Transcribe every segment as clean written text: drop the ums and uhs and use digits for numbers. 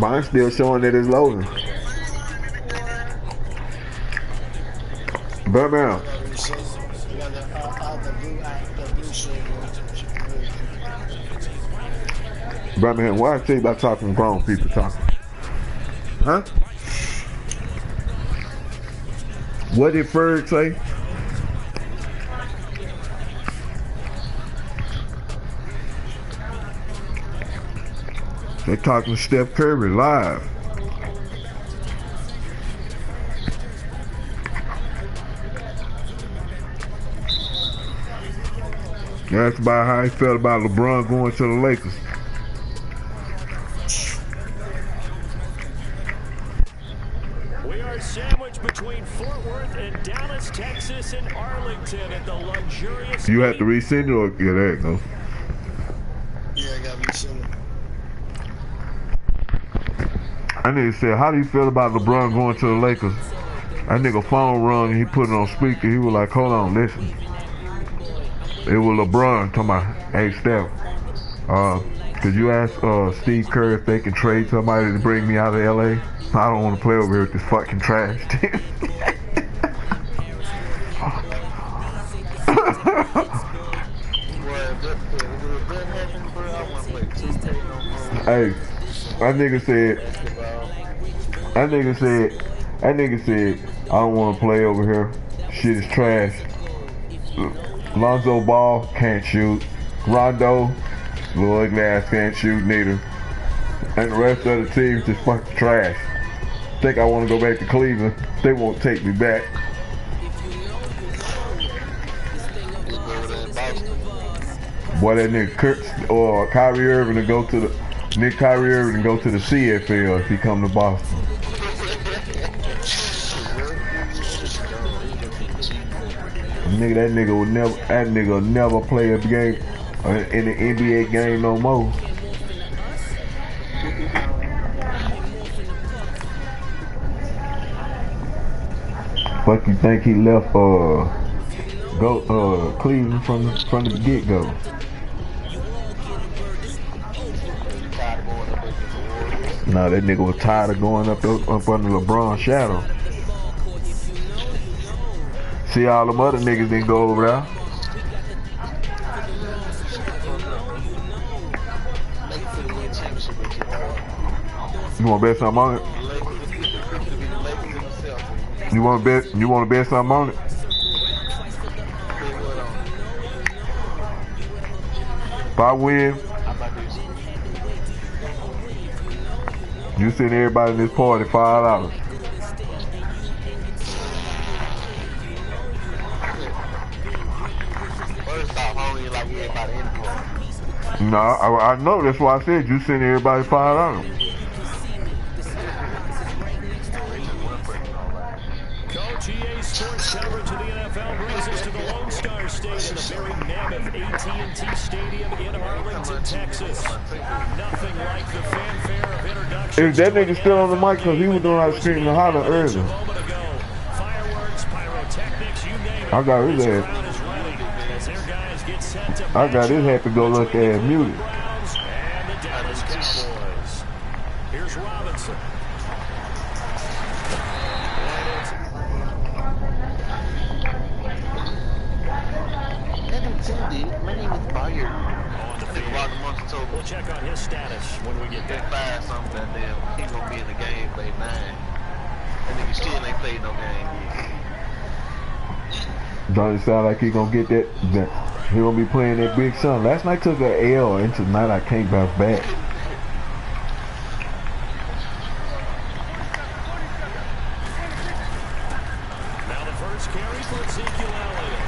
Mine's still showing that it's loading. Birmingham. Birmingham, why I tell you about talking grown people talking? Huh? What did Ferg say? They talking Steph Curry live. That's about how he felt about LeBron going to the Lakers. We are sandwiched between Fort Worth and Dallas, Texas, and Arlington at the luxurious. You have to resend it, or yeah, there you go. Yeah, I got resend it. That nigga said, how do you feel about LeBron going to the Lakers? That nigga phone rung and he put it on speaker. He was like, hold on, listen. It was LeBron talking about, hey Steph, could you ask Steve Kerr if they can trade somebody to bring me out of LA? I don't want to play over here with this fucking trash team. Hey, that nigga said, I don't want to play over here. Shit is trash. Lonzo Ball can't shoot. Rondo, Lloyd Glass can't shoot neither. And the rest of the teams just fucking trash. Think I want to go back to Cleveland. They won't take me back. Boy, that nigga Kyrie Irving to go to the Kyrie Irving to go to the CFL if he come to Boston. That nigga will never play a game in the NBA game no more. Fuck you think he left Cleveland from the get go? Nah, that nigga was tired of going up under LeBron's shadow. See, all them other niggas didn't go over there. You want to bet something on it? You want to bet something on it? If I win, you send everybody in this party $5. No, I know. That's why I said you send everybody $5. Coach, EA Sports coverage of the NFL brings us to the Lone Star Stadium, the very mammoth AT&T Stadium in Arlington, Texas. Nothing like the fanfare of introduction. Is that nigga still on the mic? Because he was doing all the screaming and hollering earlier. Fireworks, pyrotechnics, you name it. I got his ass. I got his happy-go-lucky ass muted. And the Dallas Cowboys. Here's Robinson. My name is Byard. We'll check on his status when we get back. Fire something that damn. He's gonna be in the game, play 9. That nigga still ain't played no game yet. Don't it sound like he gonna get that? He gonna be playing that big son. Last night took an L, and tonight I can't bounce back. Now the first carry for Ezekiel Elliott.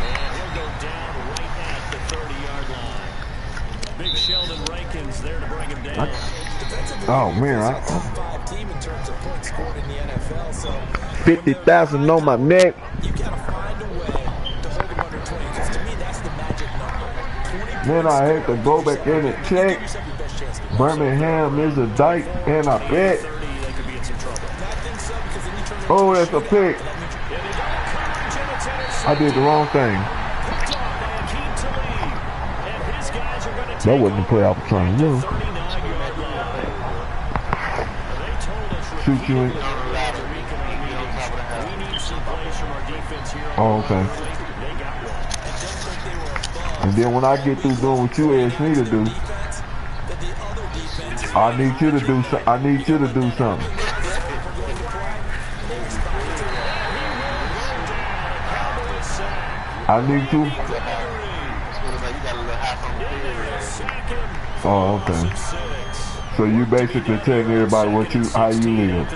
And he'll go down right at the 30-yard line. Big Sheldon Rankins there to bring him down. Oh man, 50,000 on my neck. You gotta find a way to hold him under 20, because to me that's the magic number. Man, I hate to go back in and check. Birmingham is a dike, and I bet. Oh, that's a pick. I did the wrong thing. That wasn't the play I was trying to do. shoot you in? Oh, okay. And then when I get through doing what you asked me to do, I need you to do something. I need you. Oh, okay. So you basically telling everybody how you live.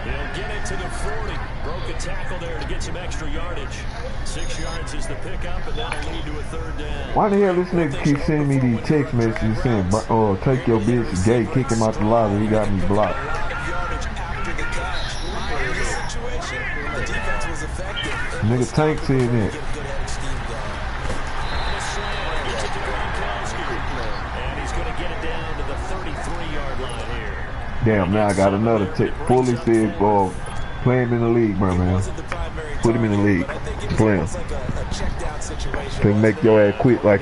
He'll get it to the 40. Broke a tackle there to get some extra yardage. 6 yards is the pickup, and that'll lead to a third down. Why the hell this nigga keep sending me these text messages saying, take your bitch gay, kick him out the lobby, he got me blocked. Nigga Tank said that. And he's going to get it down to the 33-yard line here. Damn, now I got another tick. Fully said, play him in the league, man. Put him in the league. Play him. To make your ass quit like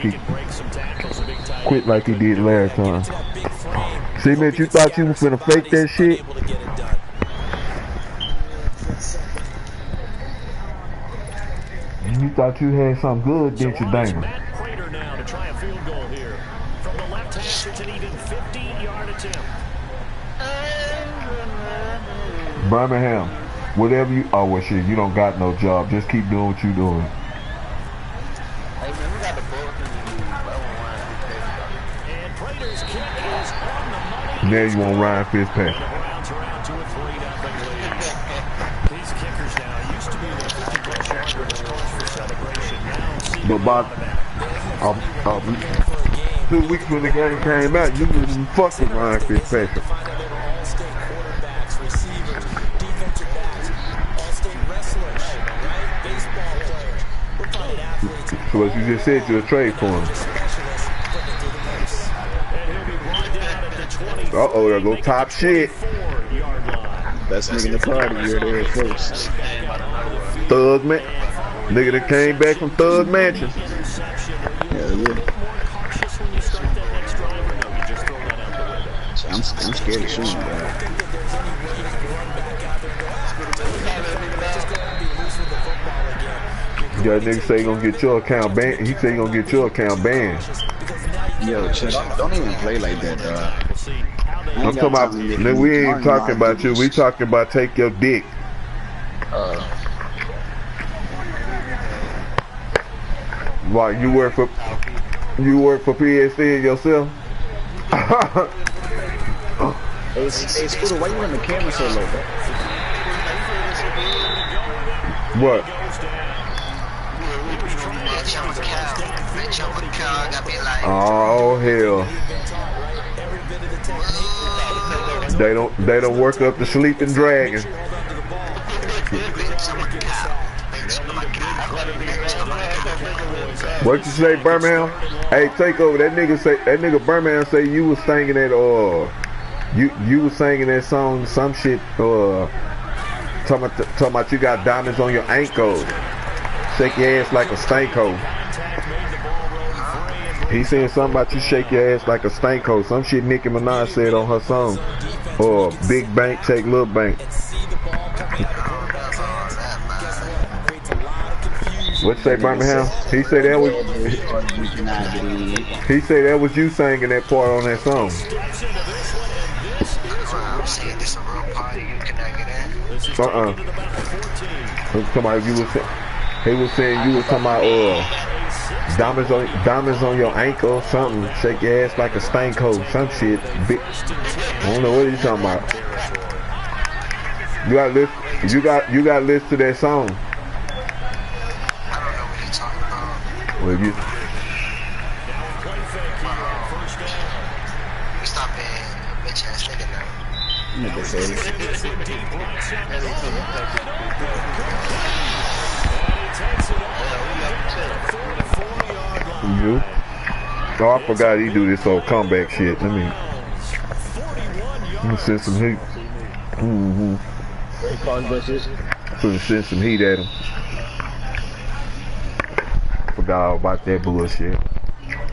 he did last time. See, man, you thought you was finna fake that shit? You thought you had something good, didn't you, Dana? Now to try a field goal here. From the left hash, it's an even 15-yard attempt. Birmingham, whatever you, well shit, you don't got no job. Just keep doing what you doing. Hey man, we got the And Prater's kick is on the money. Now you want Ryan Fitzpatrick. Around to a 3-0 lead. These kickers now used to be the 50-plus yarder in the scores for celebration. Now But about 2 weeks when the game came out, you was fucking Ryan Fitzpatrick. So as you just said, you'll trade for him. Uh-oh, there go top shit. Best nigga in the party, you're there first. Thug man. Nigga that came back from Thug Mansion. Hell yeah. I'm scared of shooting, bro. Yeah, nigga say he gonna get your account banned. He say he gonna get your account banned. Yo, chill, don't even play like that, dog. I'm talking about, nigga, we ain't talking about you. We talking about take your dick. Why, you work for PSN yourself? Hey, Scooter, why you on the camera so low, bro? What? Oh hell! They don't work up the sleeping dragon. What you say, Birmingham? Hey, take over. That nigga Birmingham say you was singing that you was singing that song, some shit talking about you got diamonds on your ankles. Shake your ass like a stanko. He said something about you shake your ass like a stanko. Some shit Nicki Minaj said on her song. Big bank take little bank. What say, Birmingham? He said that was you singing that part on that song. He was saying you was talking about diamonds on your ankle, something. Shake your ass like a stanko, some shit. Big, I don't know what you talking about. You got to listen to that song. Well, you stop being a bitch ass nigga now. Nigga say. You? Oh, I forgot he do this whole comeback shit. Let me send some heat. So to send some heat at him. forgot all about that bullshit.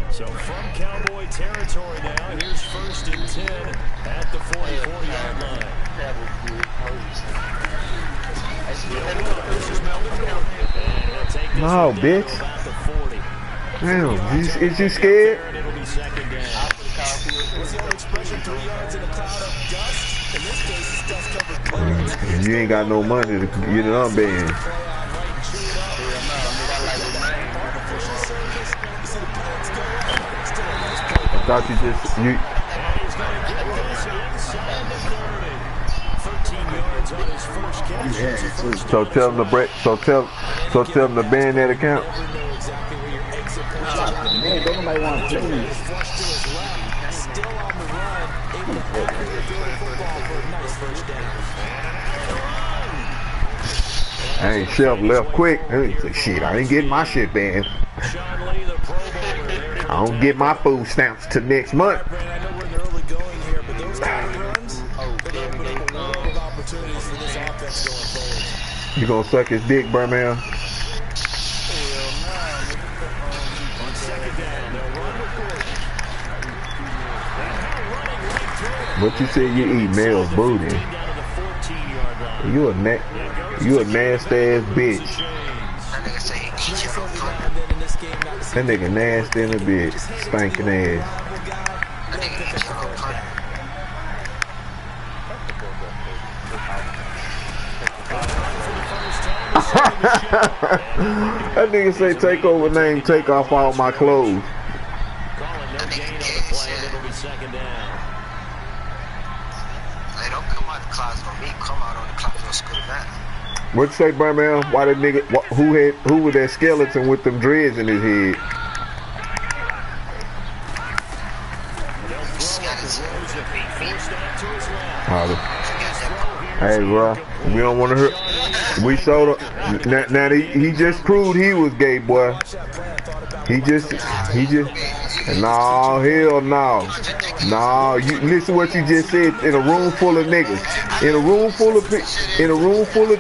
So from Cowboy territory now, here's 1st and 10 at the 44-yard line. No, bitch. Damn, is you scared? You ain't got no money to get it unbanned. I thought you just you. 13 yards on his first catch. So tell them to break. So tell them to ban that account. Man, don't nobody want to play me. Still on the run, able to pick up the football for a nice first down. Hey, Chef left quick. Hey, shit, I ain't getting my shit banned. I don't get my food stamps till next month. I know we're in the early going here, but those kind of runs could open up a world of opportunities for this offense going forward. You gonna suck his dick, Birmingham? What you say you eat Mel's booty? You a nasty ass bitch. That nigga nasty in a bitch, stinking ass. That nigga say take over name, take off all my clothes. What you say, Birmingham? Why that nigga? Who was that skeleton with them dreads in his head? Hey, bro, we don't want to hurt. We showed up. Now he just proved he was gay, boy. He just. No, hell no. No, you listen what you just said. In a room full of niggas, in a room full of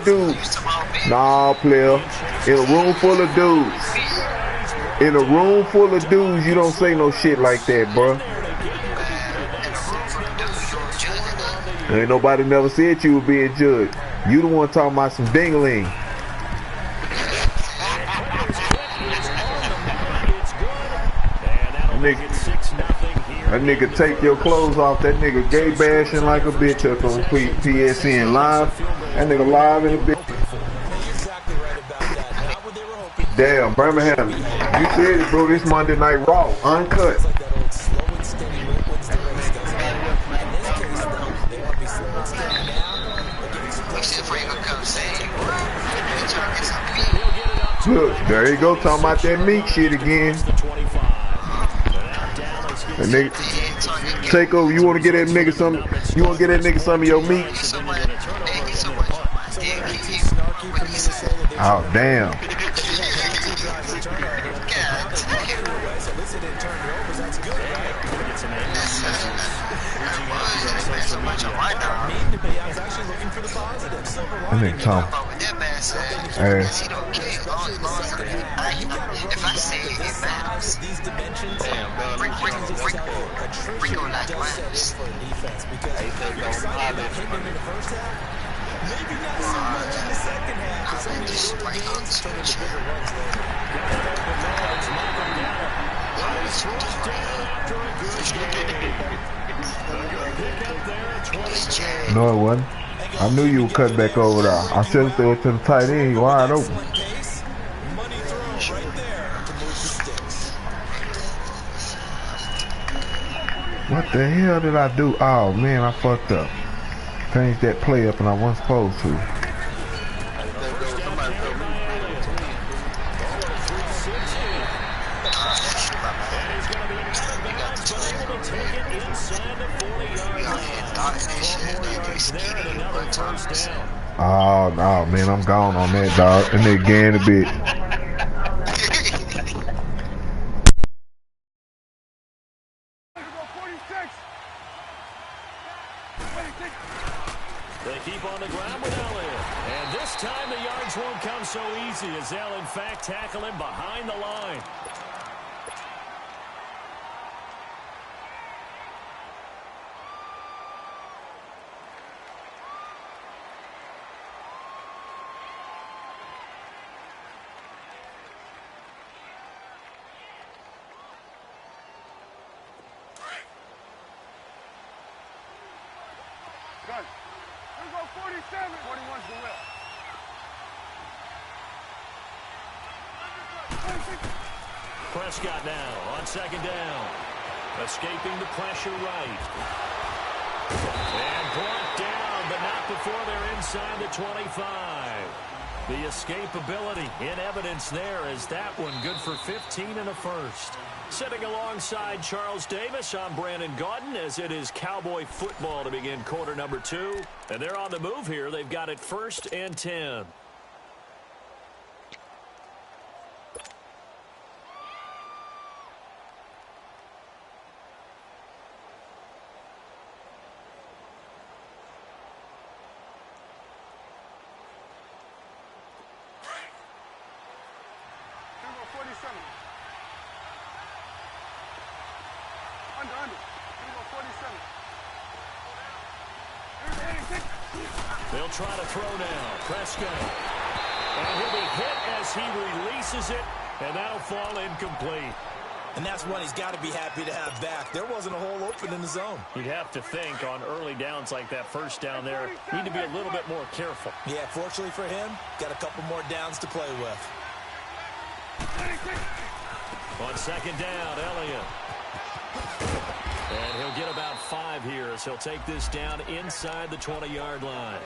dudes. Nah, player. In a room full of dudes. In a room full of dudes, you don't say no shit like that, bro. Ain't nobody never said you were being judged. You the one talking about some ding-a-ling. That nigga take your clothes off. That nigga gay bashing like a bitch up on PSN live. That nigga live in a bitch. Damn, Birmingham. You said it, bro. This Monday Night Raw, uncut. Look, there you go, talking about that meat shit again. That nigga, take over. You want to get that nigga some? You want to get that nigga some of your meat? Oh damn. That nigga Tom. Hey. If I say it matters, Rico like matters. No, it wasn't. I knew you would cut back over there. I should have threw it to the tight end. You wide open. What the hell did I do? Oh man, I fucked up. Changed that play up and I wasn't supposed to. Oh no, man, I'm gone on that, dog. And they gained a bit. They keep on the ground with Elliott. And this time the yards won't come so easy as they'll, in fact, tackle him behind the line. Gun. Here we go, 47. 41's the whip. Prescott now on second down. Escaping the pressure right. And brought down, but not before they're inside the 25. The escapability in evidence there as that one good for 15 and a first. Sitting alongside Charles Davis, I'm Brandon Gaudin as it is Cowboy football to begin quarter number 2. And they're on the move here. They've got it 1st and 10. They'll try to throw now. Prescott. And he'll be hit as he releases it, and that'll fall incomplete. And that's one he's got to be happy to have back. There wasn't a hole open in the zone. You'd have to think on early downs like that first down there, need to be a little bit more careful. Yeah, fortunately for him, got a couple more downs to play with. On second down, Elliott. And he'll get about 5 here as he'll take this down inside the 20-yard line.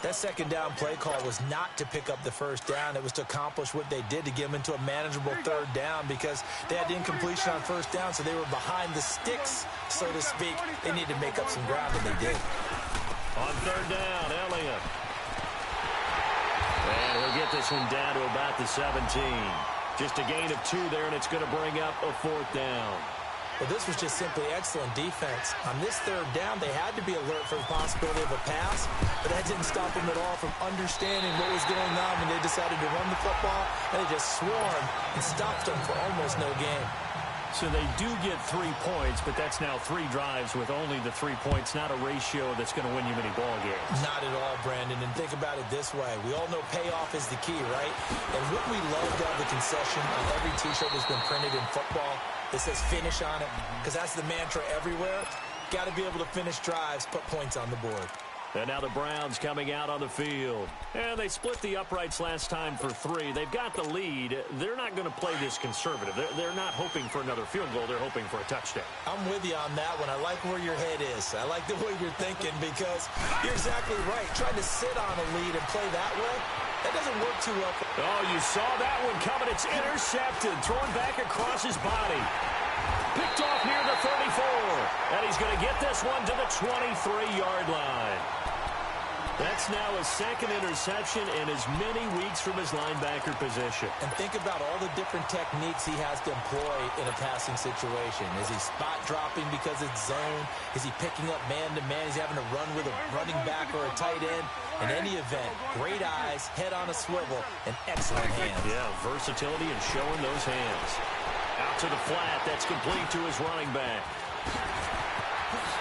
That second down play call was not to pick up the first down. It was to accomplish what they did to get them into a manageable third down because they had incompletion on first down, so they were behind the sticks, so to speak. They needed to make up some ground, and they did. On third down, Elliott. And he'll get this one down to about the 17. Just a gain of 2 there, and it's going to bring up a 4th down. Well, this was just simply excellent defense. On this third down, they had to be alert for the possibility of a pass, but that didn't stop them at all from understanding what was going on when they decided to run the football, and they just swarmed and stopped them for almost no gain. So they do get 3 points, but that's now 3 drives with only the 3 points, not a ratio that's going to win you many ball games. Not at all, Brandon, and think about it this way. We all know payoff is the key, right? And what we love to have the concession on every T-shirt that's been printed in football that says finish on it, because that's the mantra everywhere. Got to be able to finish drives, put points on the board. And now the Browns coming out on the field. And they split the uprights last time for 3. They've got the lead. They're not going to play this conservative. They're not hoping for another field goal. They're hoping for a touchdown. I'm with you on that one. I like where your head is. I like the way you're thinking because you're exactly right. Trying to sit on a lead and play that way, that doesn't work too well. Oh, you saw that one coming. It's intercepted. Thrown back across his body. Picked off near the 34. And he's going to get this one to the 23-yard line. That's now his 2nd interception in as many weeks from his linebacker position. And think about all the different techniques he has to employ in a passing situation. Is he spot dropping because it's zone? Is he picking up man-to-man? He's having to run with a running back or a tight end. In any event, great eyes, head on a swivel, and excellent hands. Yeah, versatility and showing those hands. Out to the flat. That's complete to his running back.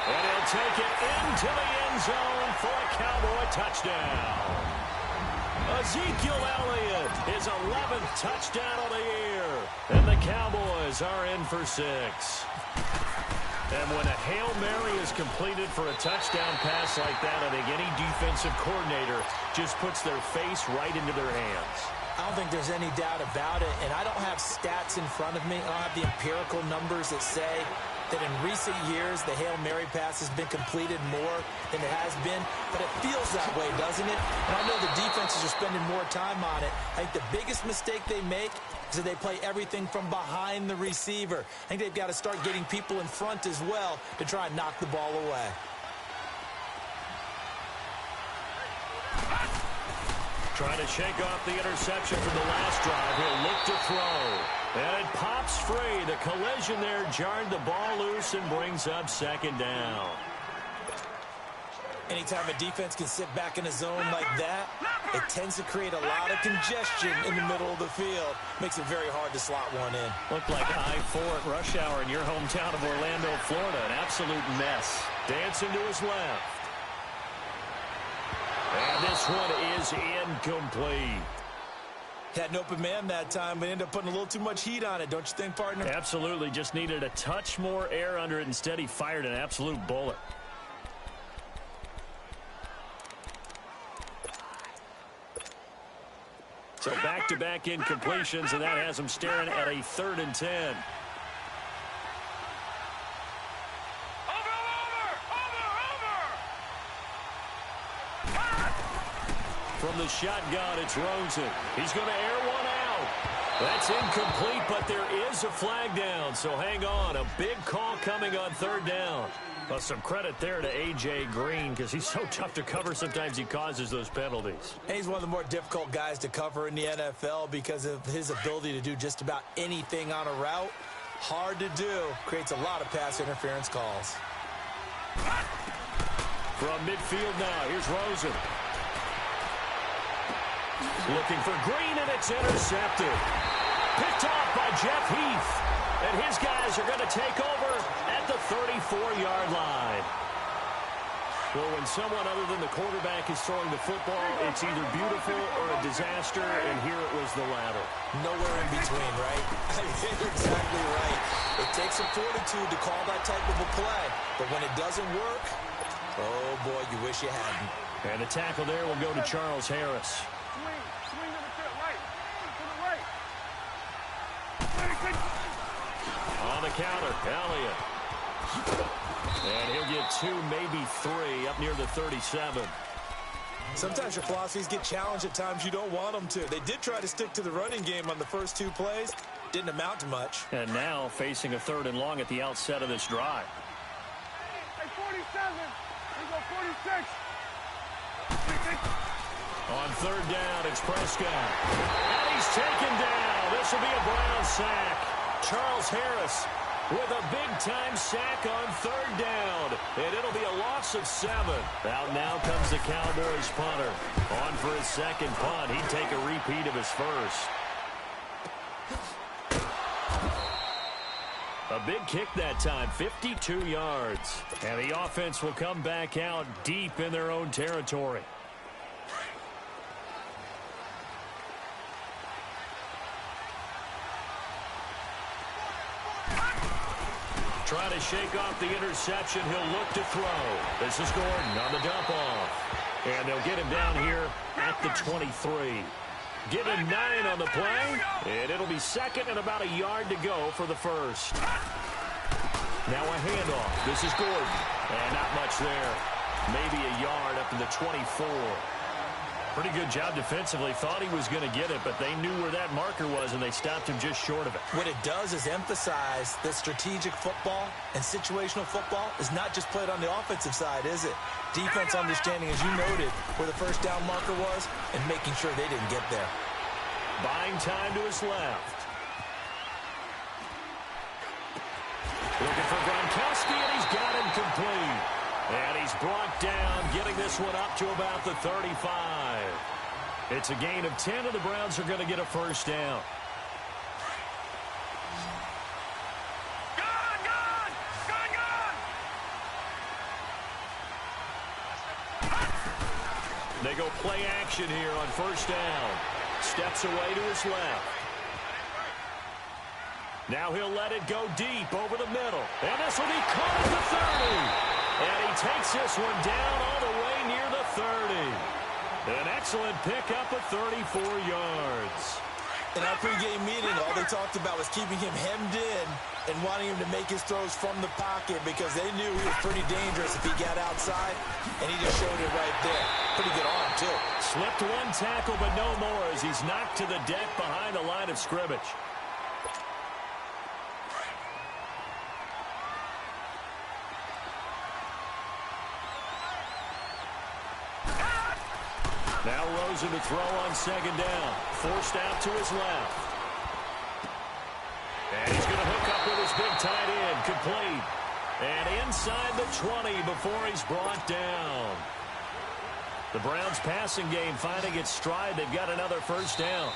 And he'll take it into the end zone for a Cowboy touchdown. Ezekiel Elliott, his 11th touchdown of the year. And the Cowboys are in for 6. And when a Hail Mary is completed for a touchdown pass like that, I think any defensive coordinator just puts their face right into their hands. I don't think there's any doubt about it, and I don't have stats in front of me. I don't have the empirical numbers that say that in recent years the Hail Mary pass has been completed more than it has been, but it feels that way, doesn't it? And I know the defenses are spending more time on it. I think the biggest mistake they make is that they play everything from behind the receiver. I think they've got to start getting people in front as well to try and knock the ball away. Trying to shake off the interception from the last drive. He'll look to throw. And it pops free. The collision there jarred the ball loose and brings up 2nd down. Anytime a defense can sit back in a zone like that, it tends to create a lot of congestion in the middle of the field. Makes it very hard to slot one in. Looked like I-4 at rush hour in your hometown of Orlando, Florida. An absolute mess. Dancing to his left. And this one is incomplete. Had an open man that time, but ended up putting a little too much heat on it, don't you think, partner? Absolutely. Just needed a touch more air under it. Instead, he fired an absolute bullet. So back-to-back incompletions, and that has him staring at a 3rd and 10. From the shotgun, it's Rosen. He's going to air one out. That's incomplete, but there is a flag down, so hang on. A big call coming on 3rd down. Well, some credit there to A.J. Green because he's so tough to cover. Sometimes he causes those penalties. And he's one of the more difficult guys to cover in the NFL because of his ability to do just about anything on a route. Hard to do. Creates a lot of pass interference calls. From midfield now, here's Rosen. Looking for Green, and it's intercepted. Picked off by Jeff Heath. And his guys are going to take over at the 34-yard line. Well, when someone other than the quarterback is throwing the football, it's either beautiful or a disaster, and here it was the latter. Nowhere in between, right? You're exactly right. It takes some fortitude to call that type of a play, but when it doesn't work, oh, boy, you wish you hadn't. And the tackle there will go to Charles Harris. Swing to the right. To the right. On the counter, Elliott. And he'll get 2, maybe 3, up near the 37. Sometimes your philosophies get challenged at times you don't want them to. They did try to stick to the running game on the first 2 plays. Didn't amount to much. And now facing a 3rd and long at the outset of this drive. Hey, 47. We go 46. On 3rd down, it's Prescott. And he's taken down. This will be a Brown sack. Charles Harris with a big-time sack on 3rd down. And it'll be a loss of 7. Out now comes the Cowboys punter. On for his 2nd punt. He'd take a repeat of his first. A big kick that time, 52 yards. And the offense will come back out deep in their own territory. Trying to shake off the interception. He'll look to throw. This is Gordon on the dump off. And they'll get him down here at the 23. Given 9 on the play. And it'll be 2nd and about a yard to go for the first. Now a handoff. This is Gordon. And not much there. Maybe a yard up to the 24. Pretty good job defensively. Thought he was going to get it, but they knew where that marker was, and they stopped him just short of it. What it does is emphasize that strategic football and situational football is not just played on the offensive side, is it? Defense understanding, as you noted, where the 1st down marker was and making sure they didn't get there. Buying time to his left. Looking for Gronkowski, and he's got him complete. And he's brought down, getting this one up to about the 35. It's a gain of 10, and the Browns are going to get a 1st down. They go play action here on 1st down. Steps away to his left. Now he'll let it go deep over the middle. And this will be caught at the 30. And he takes this one down all the way near the 30. An excellent pickup of 34 yards. In our pregame meeting, all they talked about was keeping him hemmed in and wanting him to make his throws from the pocket because they knew he was pretty dangerous if he got outside, and he just showed it right there. Pretty good arm, too. Slipped one tackle, but no more as he's knocked to the deck behind the line of scrimmage. Now Rosen to throw on 2nd down. Forced out to his left. And he's going to hook up with his big tight end. Complete. And inside the 20 before he's brought down. The Browns passing game finding its stride. They've got another first down.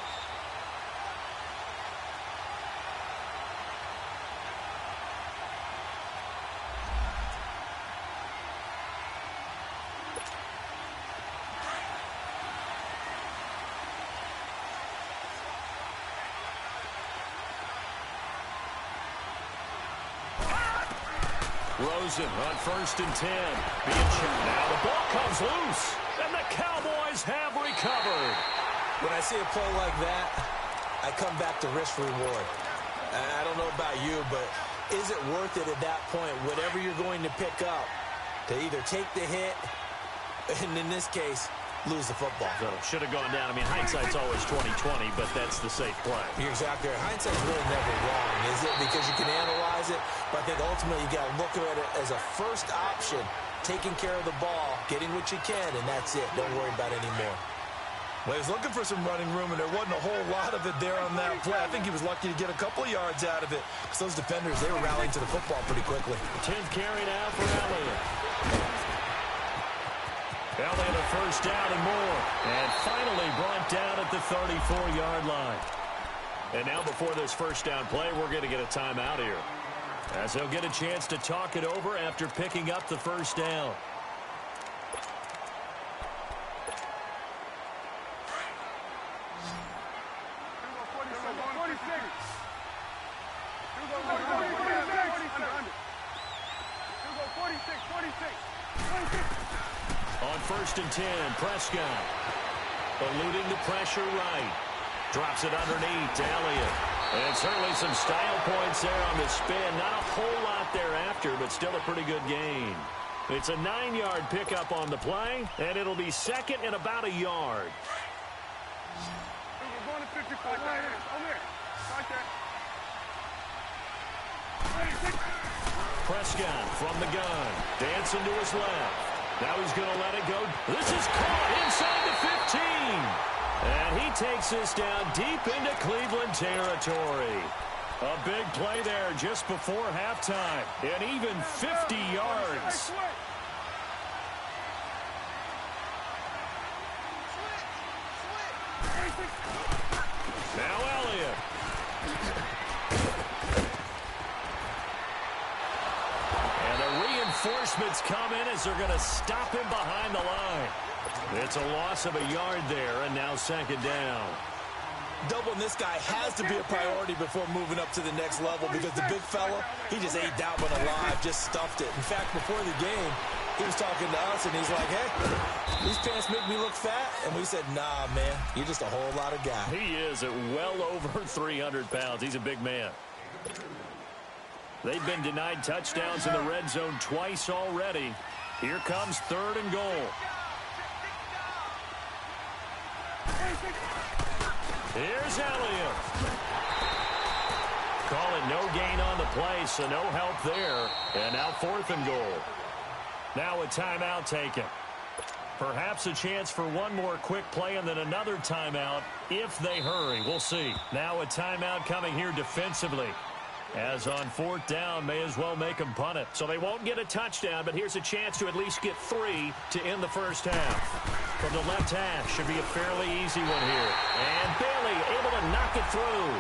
Rosen on 1st and 10. Being checked now. The ball comes loose. And the Cowboys have recovered. When I see a play like that, I come back to risk reward. I don't know about you, but is it worth it at that point, whatever you're going to pick up, to either take the hit, and in this case, lose the football? So should have gone down. I mean, hindsight's always 20/20, but that's the safe play. You're exactly right. Hindsight's really never wrong, is it? Because you can analyze it, but I think ultimately you got to look at it as a first option, taking care of the ball, getting what you can, and that's it. Don't worry about it anymore. Well, he was looking for some running room, and there wasn't a whole lot of it there on that play. I think he was lucky to get a couple of yards out of it, because those defenders, they were rallying to the football pretty quickly. 10th carry now for Elliott. Elliott a first down and more. And finally brought down at the 34-yard line. And now before this first down play, we're going to get a timeout here, as he'll get a chance to talk it over after picking up the first down. On 1st and 10, Prescott eluding the pressure right. Drops it underneath to Elliott. And certainly some style points there on the spin. Not a whole lot thereafter, but still a pretty good gain. It's a 9-yard pickup on the play, and it'll be second and about a yard. We're going to 54. Over here. Right there. Prescott from the gun. Dancing to his left. Now he's going to let it go. This is caught inside the 15. And he takes this down deep into Cleveland territory. A big play there just before halftime. And even 50 yards. Now Elliott. And the reinforcements come in as they're going to stop him behind the line. It's a loss of a yard there, and now second down. Doubling this guy has to be a priority before moving up to the next level, because the big fella, he just ate that one alive, just stuffed it. In fact, before the game, he was talking to us, and he's like, hey, these pants make me look fat. And we said, nah, man, you're just a whole lot of guy. He is at well over 300 pounds. He's a big man. They've been denied touchdowns in the red zone twice already. Here comes 3rd and goal. Here's Elliott. Call it no gain on the play, so no help there. And now 4th and goal. Now a timeout taken. Perhaps a chance for one more quick play and then another timeout if they hurry. We'll see. Now a timeout coming here defensively. As on 4th down, may as well make them punt it. So they won't get a touchdown, but here's a chance to at least get 3 to end the first half. From the left hash, should be a fairly easy one here. And Bailey able to knock it through.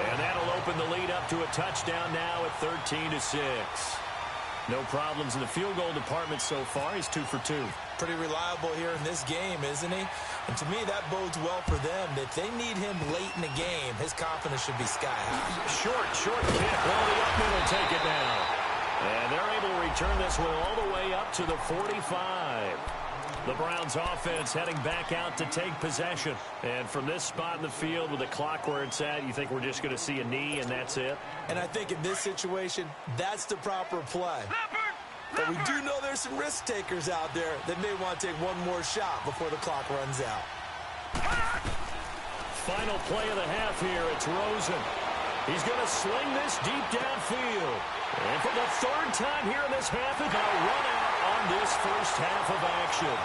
And that'll open the lead up to a touchdown now at 13-6. No problems in the field goal department so far. He's 2 for 2. Pretty reliable here in this game, isn't he? And to me, that bodes well for them. If they need him late in the game, his confidence should be sky high. Short kick. Well, the up middle take it down. And they're able to return this one all the way up to the 45. The Browns offense heading back out to take possession. And from this spot in the field with the clock where it's at, you think we're just going to see a knee and that's it? And I think in this situation, that's the proper play. But we do know there's some risk takers out there that may want to take one more shot before the clock runs out. Final play of the half here. It's Rosen. He's going to sling this deep downfield. And for the 3rd time here in this half, it's going to run out on this first half of action.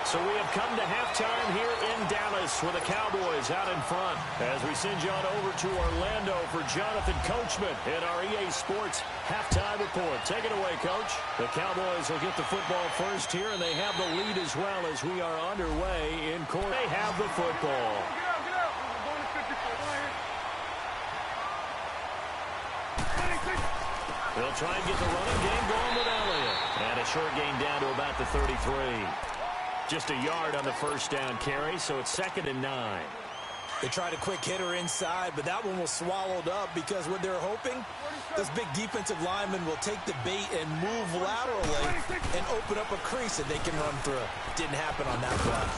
So we have come to halftime here in Dallas with the Cowboys out in front. As we send you on over to Orlando for Jonathan Coachman in our EA Sports halftime report. Take it away, Coach. The Cowboys will get the football first here, and they have the lead as well as we are underway in court. They have the football. Get out. We're going to 54. They'll try and get the running game going with Elliott. And a short gain down to about the 33. Just a yard on the first down carry, so it's 2nd and 9. They tried a quick hitter inside, but that one was swallowed up because what they're hoping, this big defensive lineman will take the bait and move laterally and open up a crease that they can run through. Didn't happen on that play.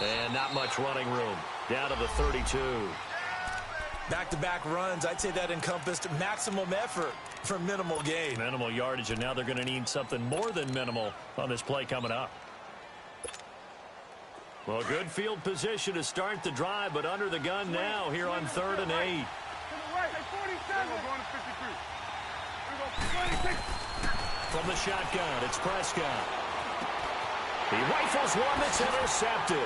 And not much running room. Down to the 32. Back-to-back runs, I'd say that encompassed maximum effort for minimal gain. Minimal yardage, and now they're going to need something more than minimal on this play coming up. Well, good field position to start the drive, but under the gun now here on 3rd and 8. To the right, 47. We're going to 53. From the shotgun, it's Prescott. He rifles one that's intercepted.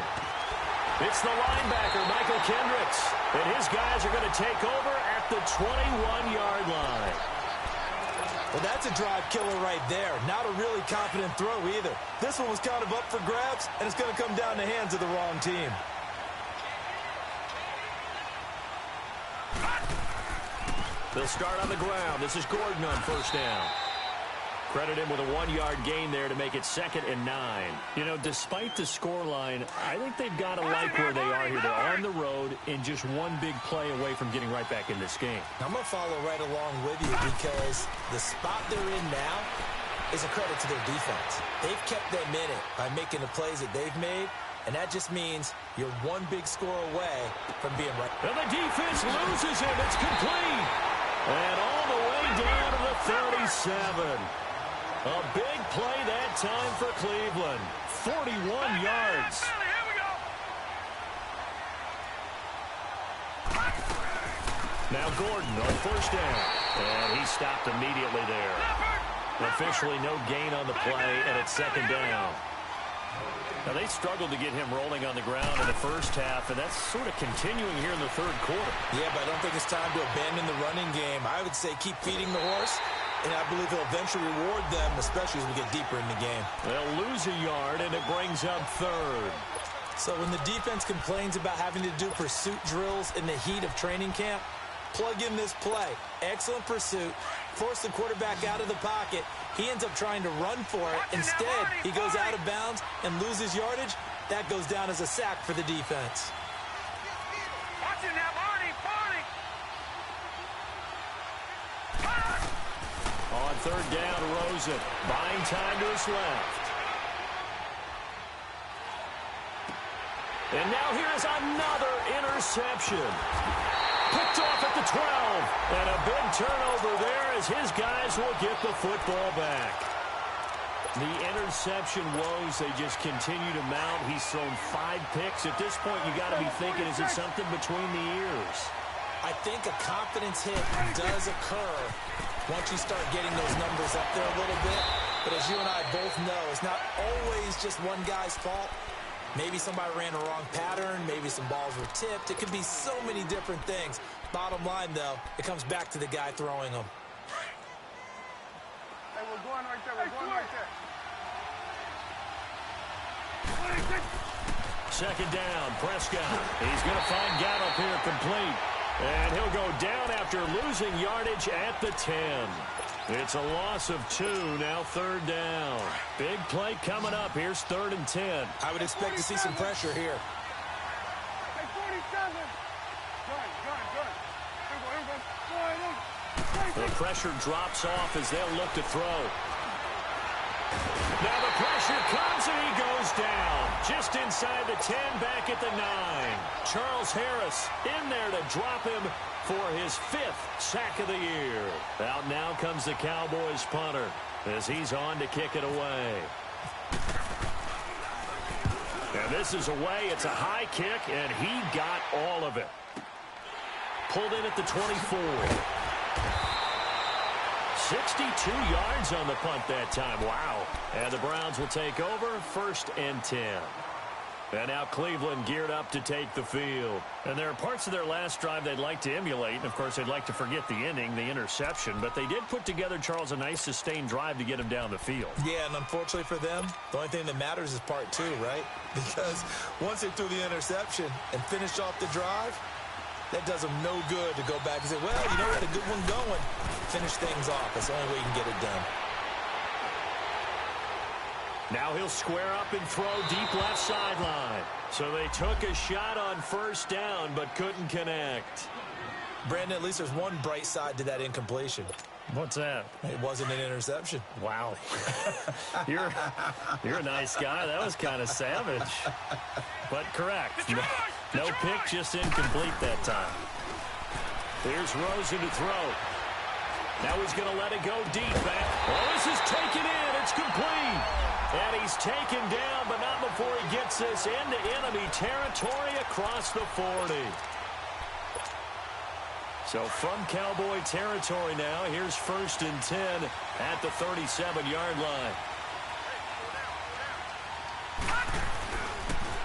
It's the linebacker, Michael Kendricks. And his guys are going to take over at the 21-yard line. Well, that's a drive killer right there. Not a really confident throw either. This one was kind of up for grabs, and it's going to come down the hands of the wrong team. They'll start on the ground. This is Gordon on first down. Credit him with a 1-yard gain there to make it 2nd and 9. You know, despite the scoreline, I think they've got to like where they are here. They're on the road and just one big play away from getting right back in this game. I'm going to follow right along with you because the spot they're in now is a credit to their defense. They've kept them in it by making the plays that they've made, and that just means you're one big score away from being right. And the defense loses him. It's complete. And all the way down to the 37. A big play that time for Cleveland. 41 yards. Now Gordon on first down. And he stopped immediately there. Officially no gain on the play, and it's 2nd down. Now, they struggled to get him rolling on the ground in the first half, and that's sort of continuing here in the 3rd quarter. Yeah, but I don't think it's time to abandon the running game. I would say keep feeding the horse, and I believe he'll eventually reward them, especially as we get deeper in the game. They'll lose a yard, and it brings up 3rd. So when the defense complains about having to do pursuit drills in the heat of training camp, plug in this play. Excellent pursuit. Force the quarterback out of the pocket. He ends up trying to run for it. Instead, he goes out of bounds and loses yardage. That goes down as a sack for the defense. Watch it now, Barney. On 3rd down, Rosen buying time to his left. And now here is another interception. Picked off at the 12. And a big turnover there as his guys will get the football back. The interception woes, they just continue to mount. He's thrown 5 picks. At this point, you got to be thinking, is it something between the ears? I think a confidence hit does occur once you start getting those numbers up there a little bit. But as you and I both know, it's not always just one guy's fault. Maybe somebody ran a wrong pattern. Maybe some balls were tipped. It could be so many different things. Bottom line, though, it comes back to the guy throwing them. Hey, we're going right there. We're going right there. 2nd down, Prescott. He's going to find Gallup here complete. And he'll go down after losing yardage at the 10. It's a loss of 2, now 3rd down. Big play coming up. Here's 3rd and 10. I would expect to see some pressure here. Hey, 47. Gun. The pressure drops off as they'll look to throw. Now the pressure comes and he goes down. Just inside the 10, back at the 9. Charles Harris in there to drop him for his 5th sack of the year. Out now comes the Cowboys punter as he's on to kick it away. And this is away. It's a high kick, and he got all of it. Pulled in at the 24. 62 yards on the punt that time. Wow. And the Browns will take over 1st and 10. And now Cleveland geared up to take the field. And there are parts of their last drive they'd like to emulate. And, of course, they'd like to forget the ending, the interception. But they did put together, Charles, a nice sustained drive to get them down the field. Yeah, and unfortunately for them, the only thing that matters is part 2, right? Because once they threw the interception and finished off the drive, that does them no good to go back and say, well, you know, we had a good one going. Finish things off. That's the only way you can get it done. Now he'll square up and throw deep left sideline. So they took a shot on first down but couldn't connect. Brandon, at least there's one bright side to that incompletion. What's that? It wasn't an interception. Wow. You're a nice guy. That was kind of savage. But correct. No pick, just incomplete that time. Here's Rosen to throw. Now he's going to let it go deep back. Oh, this is taken in. It's complete. And he's taken down, but not before he gets this into enemy territory across the 40. So from Cowboy territory now, here's 1st and 10 at the 37-yard line.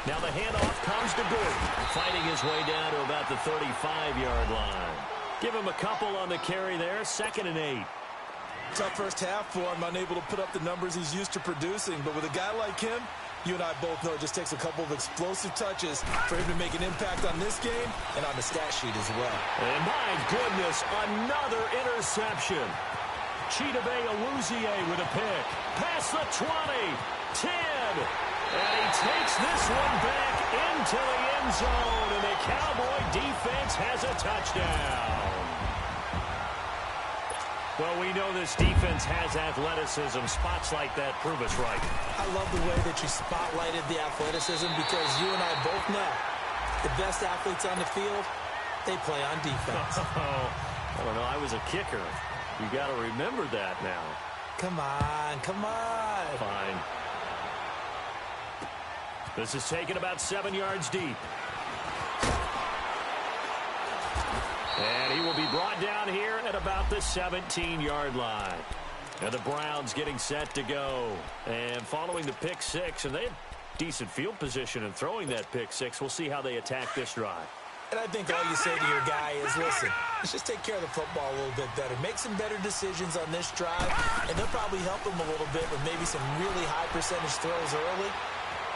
Now the handoff comes to Gordon, fighting his way down to about the 35-yard line. Give him a couple on the carry there, 2nd and 8. Tough first half for him, unable to put up the numbers he's used to producing. But with a guy like him, you and I both know it just takes a couple of explosive touches for him to make an impact on this game and on the stat sheet as well. And my goodness, another interception. Chidobe Awuzie with a pick. Past the 20, 10. And he takes this one back into the end zone. And the Cowboy defense has a touchdown. Well, we know this defense has athleticism. Spots like that prove us right. I love the way that you spotlighted the athleticism because you and I both know the best athletes on the field, they play on defense. I don't know. I was a kicker. You got to remember that now. Come on, come on. Fine. This is taken about 7 yards deep. And he will be brought down here at about the 17-yard line. And the Browns getting set to go. And following the pick 6, and they had decent field position in throwing that pick 6. We'll see how they attack this drive. And I think all you say to your guy is, listen, let's just take care of the football a little bit better. Make some better decisions on this drive, and they'll probably help him a little bit with maybe some really high percentage throws early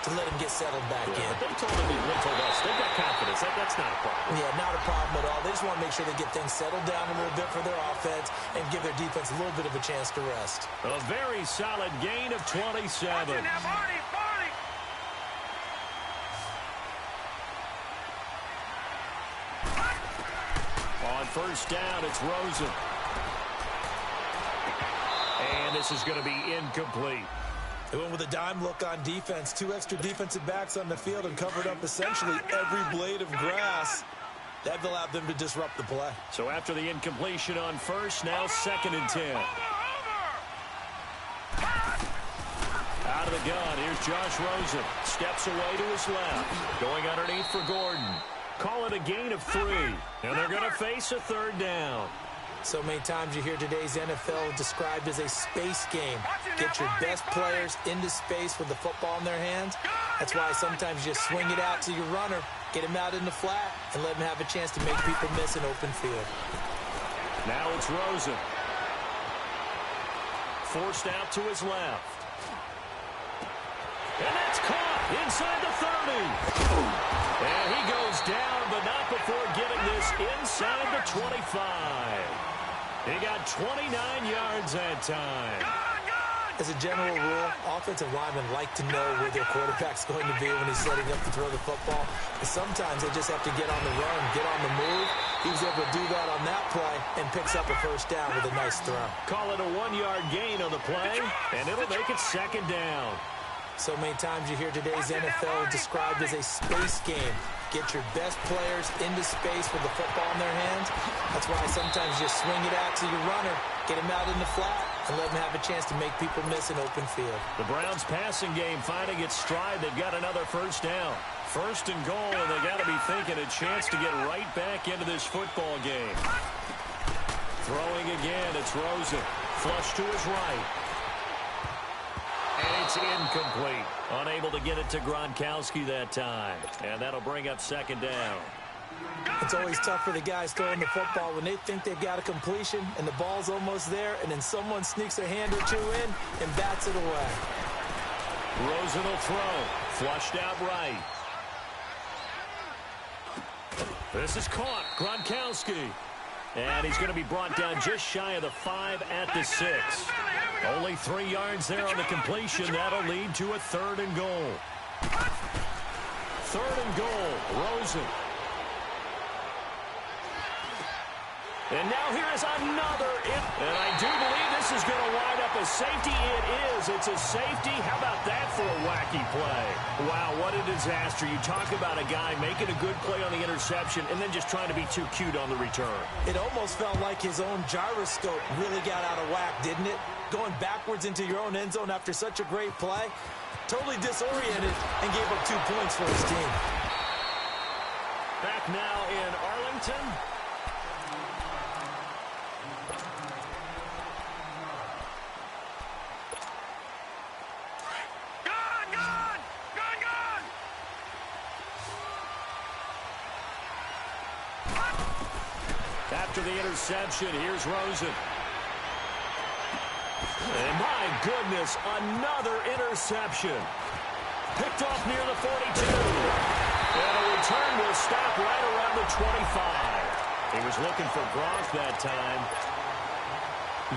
to let him get settled back in. But they told us they've got confidence. That's not a problem. Yeah, not a problem at all. They just want to make sure they get things settled down a little bit for their offense and give their defense a little bit of a chance to rest. A very solid gain of 27. On first down, it's Rosen. And this is going to be incomplete. They went with a dime look on defense. 2 extra defensive backs on the field and covered up essentially every blade of grass. That allowed them to disrupt the play. So after the incompletion on first, now 2nd and 10. Out of the gun, here's Josh Rosen. Steps away to his left. Going underneath for Gordon. Call it a gain of 3. And they're going to face a 3rd down. So many times you hear today's NFL described as a space game. Get your best players into space with the football in their hands. That's why sometimes you just swing it out to your runner, get him out in the flat, and let him have a chance to make people miss an open field. Now it's Rosen. Forced out to his left. And that's caught inside the 30. And he goes down, but not before getting this inside the 25. He got 29 yards that time. As a general rule, offensive linemen like to know where their quarterback's going to be when he's setting up to throw the football. But sometimes they just have to get on the run, get on the move. He was able to do that on that play and picks up a first down with a nice throw. Call it a 1-yard gain on the play, and it'll make it 2nd down. So many times you hear today's NFL described as a space game. Get your best players into space with the football in their hands. That's why sometimes you just swing it out to your runner, get him out in the flat, and let him have a chance to make people miss an open field. The Browns passing game finding its stride. They've got another first down. 1st and goal, and they got to be thinking a chance to get right back into this football game. Throwing again, it's Rosen. Flush to his right. And he It's incomplete. Unable to get it to Gronkowski that time. And that'll bring up second down. It's always tough for the guys throwing the football when they think they've got a completion and the ball's almost there, and then someone sneaks a hand or two in and bats it away. Rosen will throw. Flushed out right. This is caught. Gronkowski. And he's going to be brought down just shy of the 5 at the 6. Only 3 yards there on the completion. That'll lead to a 3rd and goal. 3rd and goal. Rosen. And now here is another. And I do believe this is going to wind up a safety. It is. It's a safety. How about that for a wacky play? Wow, what a disaster. You talk about a guy making a good play on the interception and then just trying to be too cute on the return. It almost felt like his own gyroscope really got out of whack, didn't it? Going backwards into your own end zone after such a great play. Totally disoriented and gave up 2 points for his team. Back now in Arlington. After the interception, here's Rosen. And my goodness, another interception. Picked off near the 42. And a return will stop right around the 25. He was looking for Gronk that time.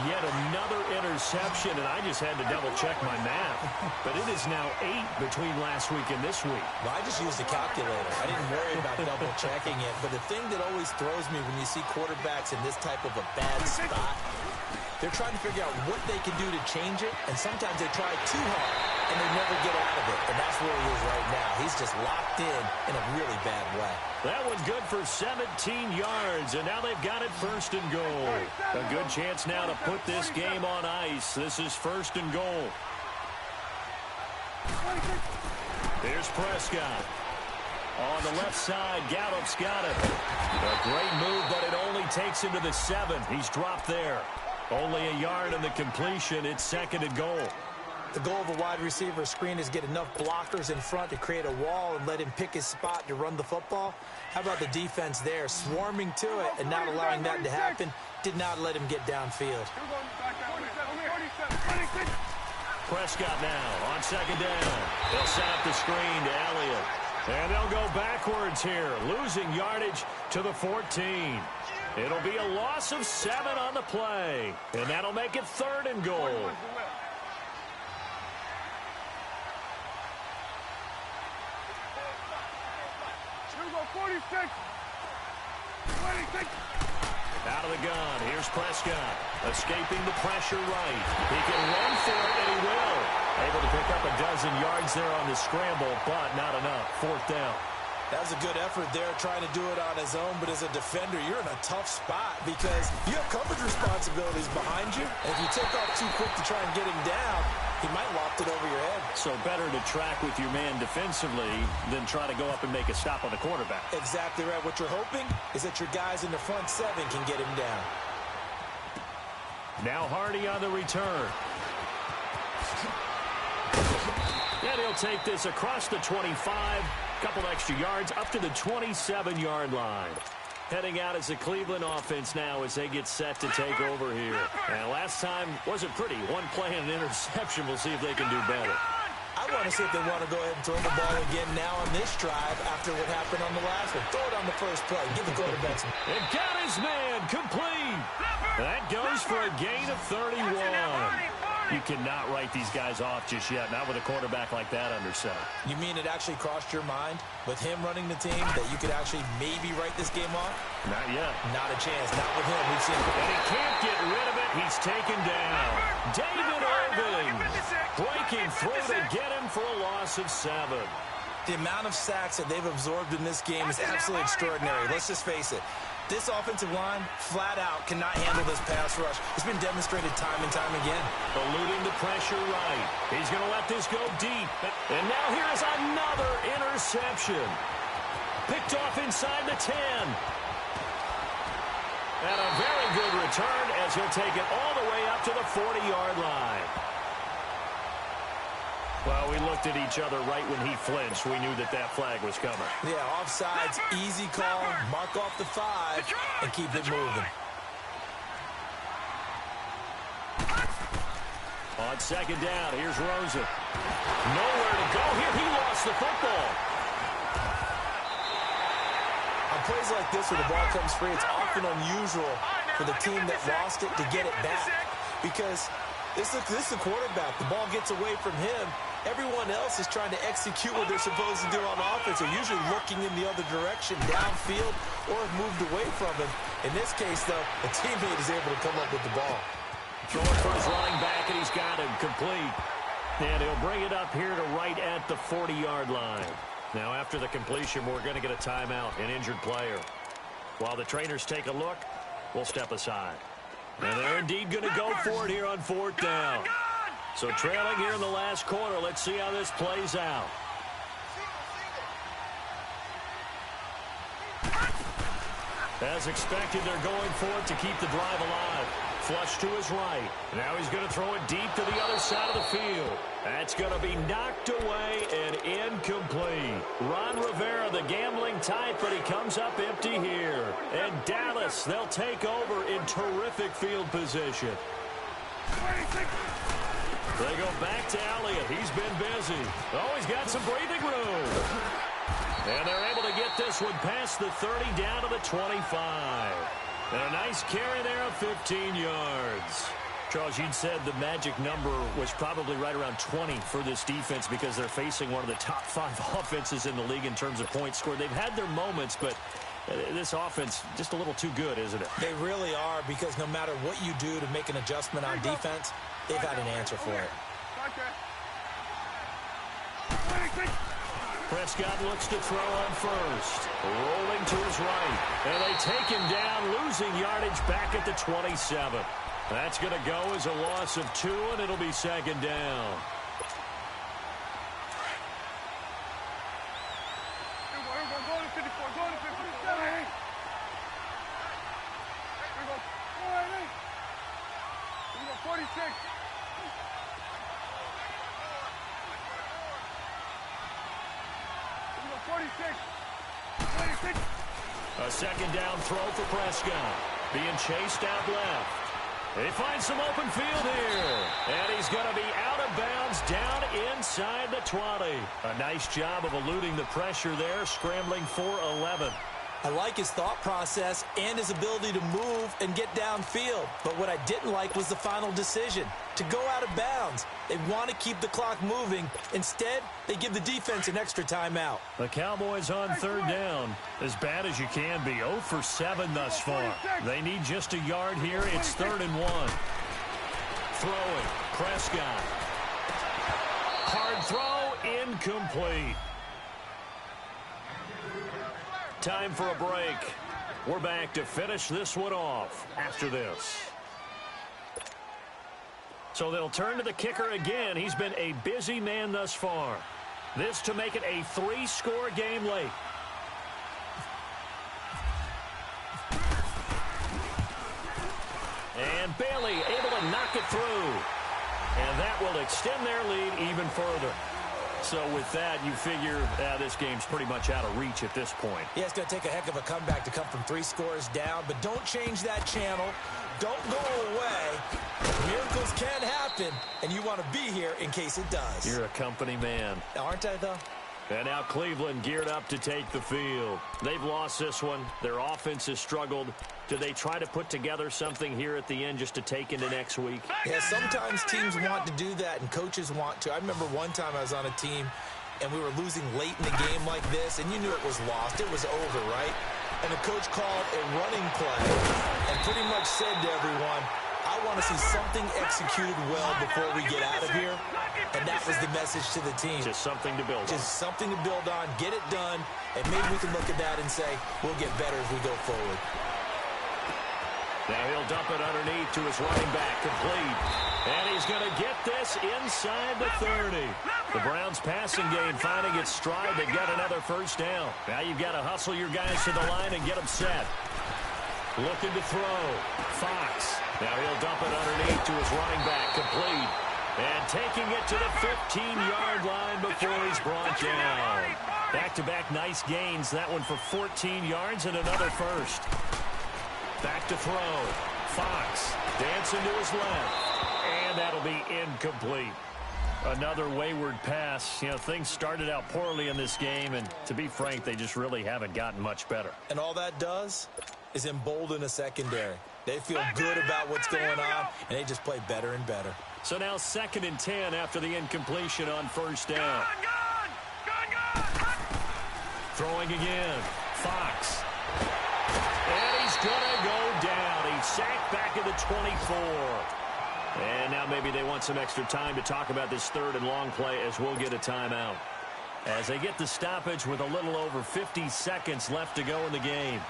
Yet another interception, and I just had to double-check my math. But it is now 8 between last week and this week. Well, I just used a calculator. I didn't worry about double-checking it. But the thing that always throws me when you see quarterbacks in this type of a bad spot, they're trying to figure out what they can do to change it, and sometimes they try too hard, and they never get out of it. And that's where he is right now. He's just locked in a really bad way. That one's good for 17 yards, and now they've got it 1st and goal. A good chance now to put this game on ice. This is 1st and goal. Here's Prescott. On the left side, Gallup's got it. A great move, but it only takes him to the 7. He's dropped there. Only a yard in the completion. It's 2nd and goal. The goal of a wide receiver screen is get enough blockers in front to create a wall and let him pick his spot to run the football. How about the defense there, swarming to it and not allowing that to happen? Did not let him get downfield. Prescott now on 2nd down. They'll set up the screen to Elliott. And they'll go backwards here, losing yardage to the 14. It'll be a loss of 7 on the play. And that'll make it 3rd and goal. Out of the gun, here's Prescott. Escaping the pressure right. He can run for it, and he will. Able to pick up a dozen yards there on the scramble, but not enough. 4th down. That was a good effort there, trying to do it on his own. But as a defender, you're in a tough spot because you have coverage responsibilities behind you. And if you take off too quick to try and get him down, he might loft it over your head. So better to track with your man defensively than try to go up and make a stop on the quarterback. Exactly right. What you're hoping is that your guys in the front 7 can get him down. Now Hardy on the return. And he'll take this across the 25. Couple extra yards up to the 27-yard line. Heading out as the Cleveland offense now as they get set to take over here. And last time wasn't pretty. One play and an interception. We'll see if they can do better. I want to see if they want to go ahead and throw the ball again now on this drive after what happened on the last one. Throw it on the first play. Give the quarterback some. And got his man complete. That goes for a gain of 31. You cannot write these guys off just yet, not with a quarterback like that under center. You mean it actually crossed your mind with him running the team that you could actually maybe write this game off? Not yet. Not a chance. Not with him. We've seen it. And he can't get rid of it. He's taken down. David Irving breaking through to get him for a loss of 7. The amount of sacks that they've absorbed in this game is absolutely extraordinary. Let's just face it. This offensive line, flat out, cannot handle this pass rush. It's been demonstrated time and time again. Eluding the pressure right. He's going to let this go deep. And now here is another interception. Picked off inside the 10. And a very good return as he'll take it all the way up to the 40-yard line. Well, we looked at each other right when he flinched. We knew that that flag was coming. Yeah, offsides, easy call, mark off the 5, and keep it moving. On second down, here's Rosen. Nowhere to go here. He lost the football. On plays like this where the ball comes free, it's often unusual for the team that lost it to get it back. Because this is the quarterback. The ball gets away from him. Everyone else is trying to execute what they're supposed to do on offense. They're usually looking in the other direction, downfield, or have moved away from him. In this case, though, a teammate is able to come up with the ball. Throwing for his running back, and he's got him complete. And he'll bring it up here to right at the 40-yard line. Now, after the completion, we're going to get a timeout, an injured player. While the trainers take a look, we'll step aside. And they're indeed going to go for it here on 4th down. So trailing here in the last quarter, let's see how this plays out. As expected, they're going for it to keep the drive alive. Flush to his right. Now he's going to throw it deep to the other side of the field. That's going to be knocked away and incomplete. Ron Rivera, the gambling type, but he comes up empty here. And Dallas, they'll take over in terrific field position. They go back to Elliott. He's been busy. Oh, he's got some breathing room. And they're able to get this one past the 30 down to the 25. And a nice carry there of 15 yards. Charles, you'd said the magic number was probably right around 20 for this defense because they're facing one of the top 5 offenses in the league in terms of points scored. They've had their moments, but this offense just a little too good, isn't it? They really are, because no matter what you do to make an adjustment on defense, they've got an answer for it. Prescott looks to throw on first. Rolling to his right. And they take him down, losing yardage back at the 27. That's going to go as a loss of 2, and it'll be second down. Go to 54. Go to 57. Here we go. 46. A second down throw for Prescott. Being chased out left. He finds some open field here. And he's going to be out of bounds down inside the 20. A nice job of eluding the pressure there, scrambling for 11. I like his thought process and his ability to move and get downfield. But what I didn't like was the final decision, to go out of bounds. They want to keep the clock moving. Instead, they give the defense an extra timeout. The Cowboys on third down. As bad as you can be, 0 for 7 thus far. They need just a yard here. It's 3rd and 1. Throwing, Prescott. Hard throw, incomplete. Time for a break. We're back to finish this one off after this. So they'll turn to the kicker again. He's been a busy man thus far. This to make it a 3-score game late. And Bailey able to knock it through. And that will extend their lead even further. So with that, you figure this game's pretty much out of reach at this point. Yeah, it's going to take a heck of a comeback to come from 3 scores down, but don't change that channel. Don't go away. Miracles can happen, and you want to be here in case it does. You're a company man. Aren't I, though? And now Cleveland geared up to take the field. They've lost this one. Their offense has struggled. Do they try to put together something here at the end just to take into next week? Yeah, sometimes teams want to do that, and coaches want to. I remember one time I was on a team, and we were losing late in the game like this, and you knew it was lost. It was over, right? And the coach called a running play and pretty much said to everyone, I want to see something executed well before we get out of here. And that was the message to the team. Just something to build on. Just something to build on, get it done, and maybe we can look at that and say, we'll get better as we go forward. Now he'll dump it underneath to his running back, complete. And he's going to get this inside the 30. The Browns passing game finding its stride. They got another first down. Now you've got to hustle your guys to the line and get them set. Looking to throw. Fox. Now he'll dump it underneath to his running back, complete. And taking it to the 15-yard line before he's brought down. Back-to-back nice gains. That one for 14 yards and another first. Back to throw. Fox dancing to his left. And that'll be incomplete. Another wayward pass. You know, things started out poorly in this game, and to be frank, they just really haven't gotten much better. And all that does is embolden a secondary. They feel good about what's going on, and they just play better and better. So now 2nd and 10 after the incompletion on first down. Throwing again. Fox. And he's going to go down. He's sacked back at the 24. And now maybe they want some extra time to talk about this 3rd and long play as we'll get a timeout. As they get the stoppage with a little over 50 seconds left to go in the game.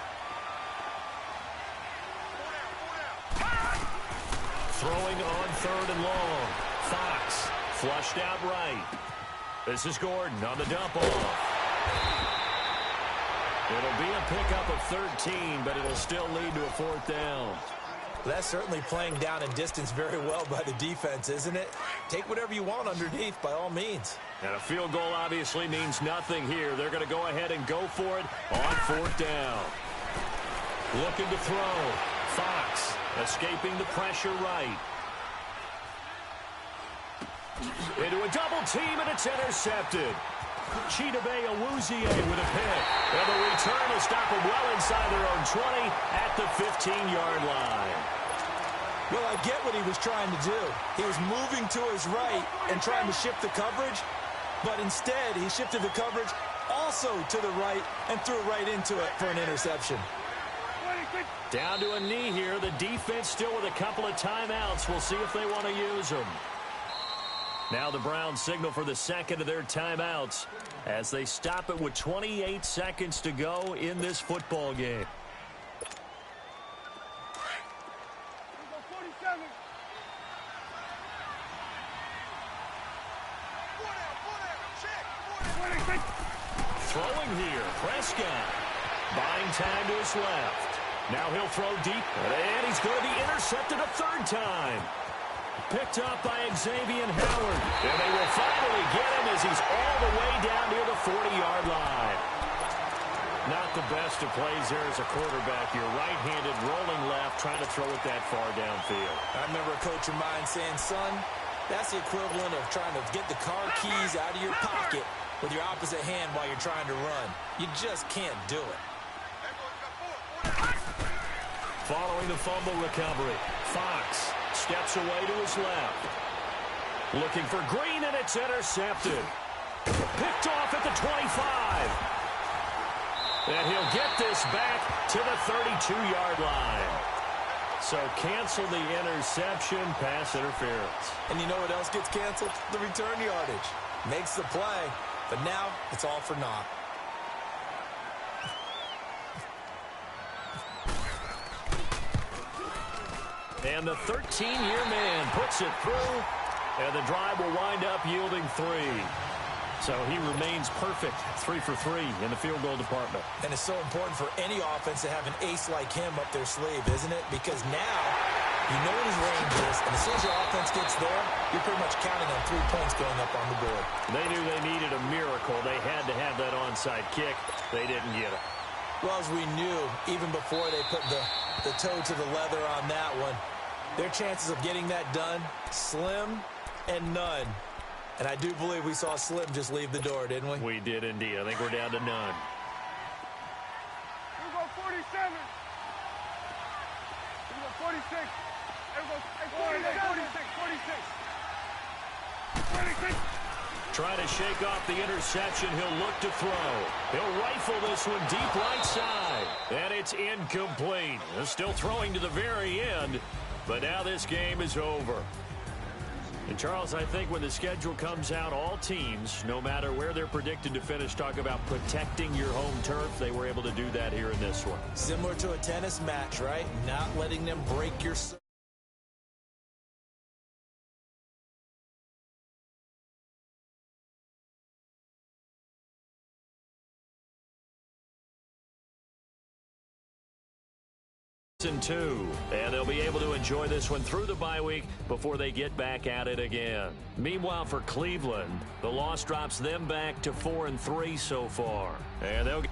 Throwing on 3rd and long. Fox flushed out right. This is Gordon on the dump off. It'll be a pickup of 13, but it'll still lead to a 4th down. That's certainly playing down and distance very well by the defense, isn't it? Take whatever you want underneath by all means. And a field goal obviously means nothing here. They're going to go ahead and go for it on 4th down. Looking to throw. Fox escaping the pressure right. Into a double team, and it's intercepted. Chidobe Awuzie with a pick. And the return will stop them well inside their own 20 at the 15-yard line. Well, I get what he was trying to do. He was moving to his right and trying to shift the coverage, but instead he shifted the coverage also to the right and threw right into it for an interception. Down to a knee here. The defense still with a couple of timeouts. We'll see if they want to use them. Now the Browns signal for the 2nd of their timeouts as they stop it with 28 seconds to go in this football game. Throwing here, Prescott. Buying time to his left. Now he'll throw deep, and he's going to be intercepted a 3rd time. Picked up by Xavier Howard. And they will finally get him as he's all the way down near the 40-yard line. Not the best of plays there as a quarterback. You're right-handed, rolling left, trying to throw it that far downfield. I remember a coach of mine saying, son, that's the equivalent of trying to get the car keys out of your pocket with your opposite hand while you're trying to run. You just can't do it. Following the fumble recovery, Fox steps away to his left. Looking for Green, and it's intercepted. Picked off at the 25. And he'll get this back to the 32-yard line. So cancel the interception, pass interference. And you know what else gets canceled? The return yardage. Makes the play, but now it's all for naught. And the 13-year man puts it through, and the drive will wind up yielding 3. So he remains perfect, 3 for 3 in the field goal department. And it's so important for any offense to have an ace like him up their sleeve, isn't it? Because now you know what his range is, and as soon as your offense gets there, you're pretty much counting on 3 points going up on the board. They knew they needed a miracle. They had to have that onside kick. They didn't get it. Well, as we knew, even before they put the toe to the leather on that one, their chances of getting that done, slim and none. And I do believe we saw Slim just leave the door, didn't we? We did indeed. I think we're down to none. Here we go 47. Here we go 46. Here we go 46. 46. Trying to shake off the interception. He'll look to throw. He'll rifle this one deep right side. And it's incomplete. They're still throwing to the very end. But now this game is over. And, Charles, I think when the schedule comes out, all teams, no matter where they're predicted to finish, talk about protecting your home turf. They were able to do that here in this one. Similar to a tennis match, right? Not letting them break your... and 2, and they'll be able to enjoy this one through the bye week before they get back at it again. Meanwhile, for Cleveland, the loss drops them back to 4-3 so far, and they'll